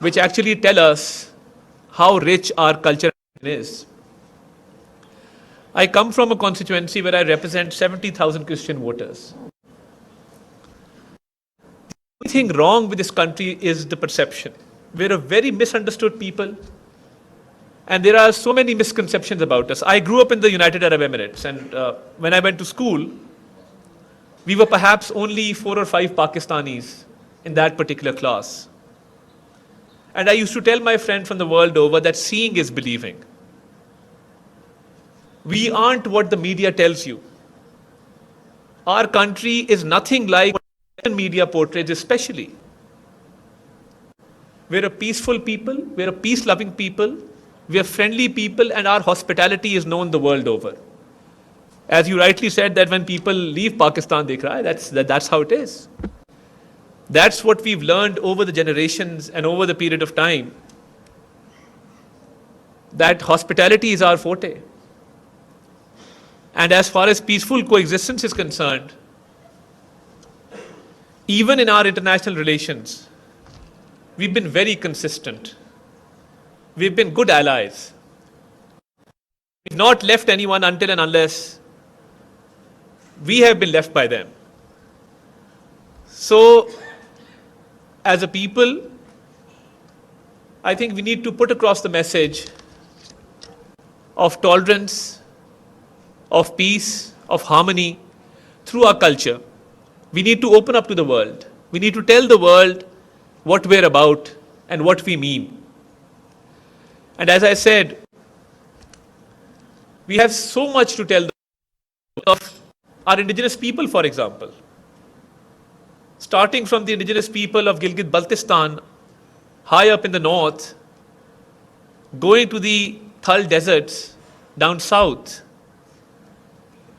which actually tell us how rich our culture is. I come from a constituency where I represent 70,000 Christian voters. The only thing wrong with this country is the perception. We're a very misunderstood people, and there are so many misconceptions about us. I grew up in the United Arab Emirates, and when I went to school, we were perhaps only 4 or 5 Pakistanis in that particular class. And I used to tell my friend from the world over that seeing is believing. We aren't what the media tells you. Our country is nothing like what the media portrays, especially. We're a peaceful people, we're a peace-loving people, we're friendly people, and our hospitality is known the world over. As you rightly said, that when people leave Pakistan, they cry. That's how it is. That's what we've learned over the generations and over the period of time, that hospitality is our forte. And as far as peaceful coexistence is concerned, even in our international relations, we've been very consistent. We've been good allies. We've not left anyone until and unless we have been left by them. So, as a people, I think we need to put across the message of tolerance, of peace, of harmony through our culture. We need to open up to the world. We need to tell the world what we're about and what we mean. And as I said, we have so much to tell the world of our indigenous people, for example. Starting from the indigenous people of Gilgit-Baltistan, high up in the north, going to the Thal deserts down south.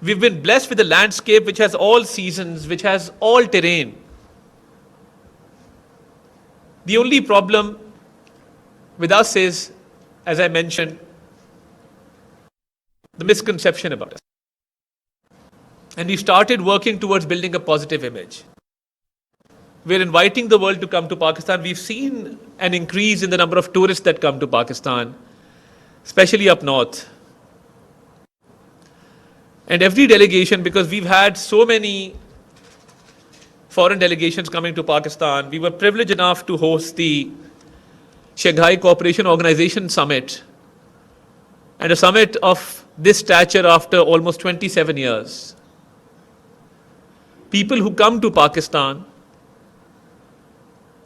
We've been blessed with a landscape which has all seasons, which has all terrain. The only problem with us is, as I mentioned, the misconception about us. And we started working towards building a positive image. We're inviting the world to come to Pakistan. We've seen an increase in the number of tourists that come to Pakistan, especially up north. And every delegation, because we've had so many foreign delegations coming to Pakistan, we were privileged enough to host the Shanghai Cooperation Organization Summit, and a summit of this stature after almost 27 years. People who come to Pakistan,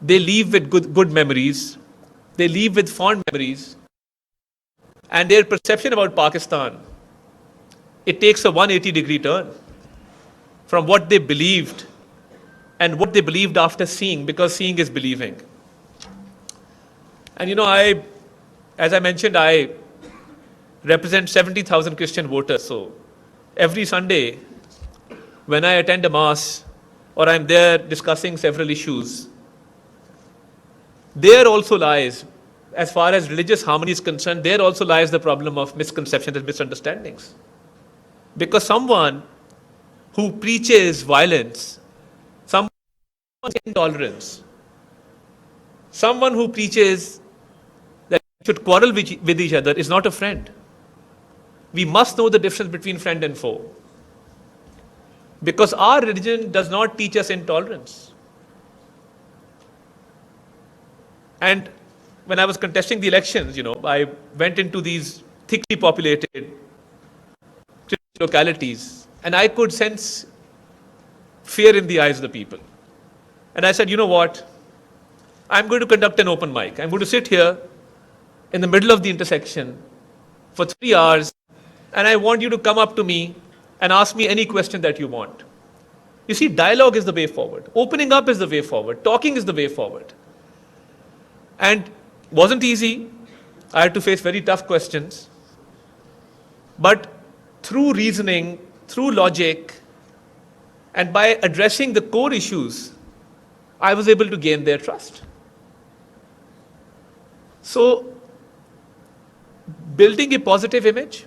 they leave with good memories, they leave with fond memories, and their perception about Pakistan, it takes a 180-degree turn from what they believed and what they believed after seeing, because seeing is believing. And as I mentioned, I represent 70,000 Christian voters. So every Sunday, when I attend a mass or I'm there discussing several issues, there also lies, as far as religious harmony is concerned, there also lies the problem of misconceptions and misunderstandings. Because someone who preaches violence, someone who preaches intolerance, someone who preaches that we should quarrel with each other is not a friend. We must know the difference between friend and foe. Because our religion does not teach us intolerance. And when I was contesting the elections, I went into these thickly populated localities, and I could sense fear in the eyes of the people. And I said, you know what? I'm going to conduct an open mic. I'm going to sit here in the middle of the intersection for 3 hours, and I want you to come up to me and ask me any question that you want. You see, dialogue is the way forward. Opening up is the way forward. Talking is the way forward. And wasn't easy. I had to face very tough questions. But through reasoning, through logic, and by addressing the core issues, I was able to gain their trust. So, building a positive image,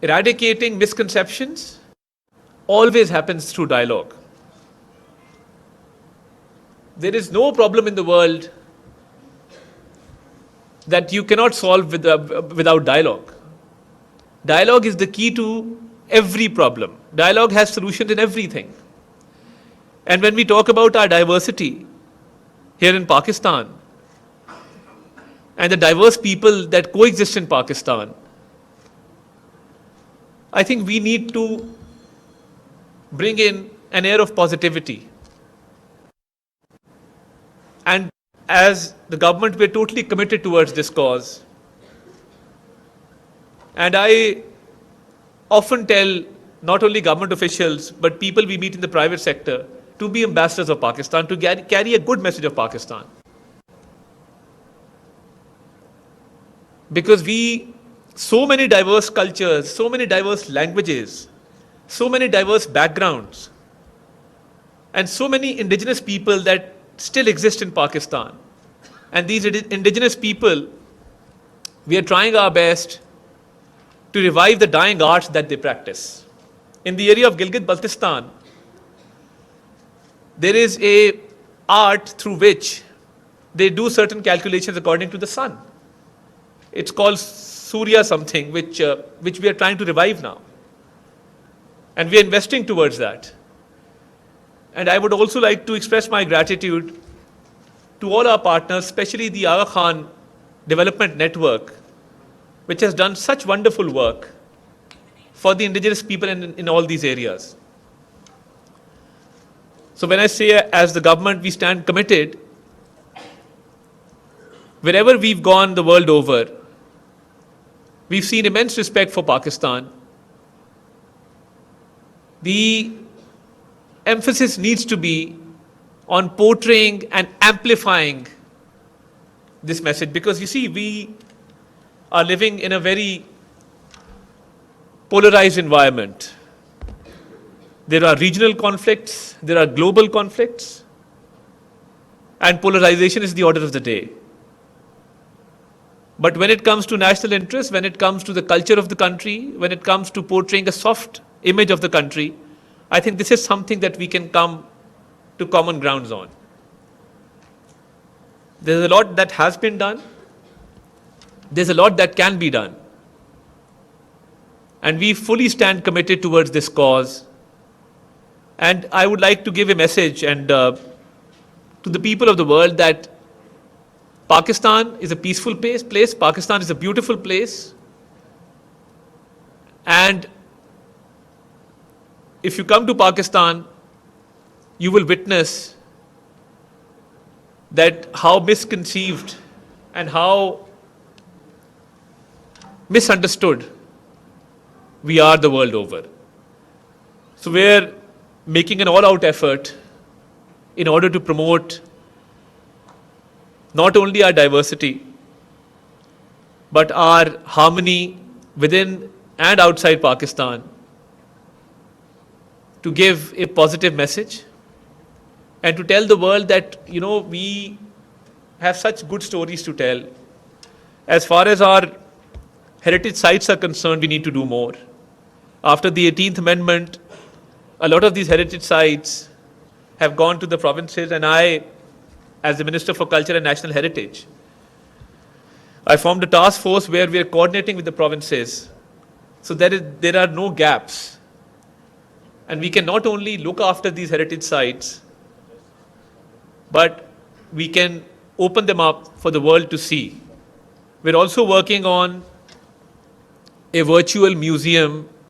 eradicating misconceptions, always happens through dialogue. there is no problem in the world that you cannot solve without dialogue. Dialogue is the key to every problem. Dialogue has solutions in everything. And when we talk about our diversity here in Pakistan and the diverse people that coexist in Pakistan, I think we need to bring in an air of positivity. And as the government, we're totally committed towards this cause. And I often tell not only government officials, but people we meet in the private sector to be ambassadors of Pakistan, to carry a good message of Pakistan. Because so many diverse cultures, so many diverse languages, so many diverse backgrounds, and so many indigenous people that still exist in Pakistan. And these indigenous people, we are trying our best to revive the dying arts that they practice. In the area of Gilgit-Baltistan, there is a art through which they do certain calculations according to the sun. It's called Surya something, which we are trying to revive now. And we are investing towards that. And I would also like to express my gratitude to all our partners, especially the Aga Khan Development Network, which has done such wonderful work for the indigenous people in all these areas. So when I say as the government, we stand committed, wherever we've gone the world over, we've seen immense respect for Pakistan. The emphasis needs to be on portraying and amplifying this message, because you see, we are living in a very polarized environment. There are regional conflicts, there are global conflicts, and polarization is the order of the day. But when it comes to national interest, when it comes to the culture of the country, when it comes to portraying a soft image of the country, I think this is something that we can come to common grounds on. There's a lot that has been done. There's a lot that can be done. And we fully stand committed towards this cause. And I would like to give a message and to the people of the world that Pakistan is a peaceful place. Pakistan is a beautiful place. And if you come to Pakistan, you will witness that how misconceived and how misunderstood we are the world over. So we're making an all-out effort in order to promote not only our diversity, but our harmony within and outside Pakistan, to give a positive message and to tell the world that, we have such good stories to tell. As far as our heritage sites are concerned, we need to do more. After the 18th Amendment, a lot of these heritage sites have gone to the provinces, and I, as the Minister for Culture and National Heritage, I formed a task force where we are coordinating with the provinces so that there are no gaps. And we can not only look after these heritage sites, but we can open them up for the world to see. We're also working on a virtual museum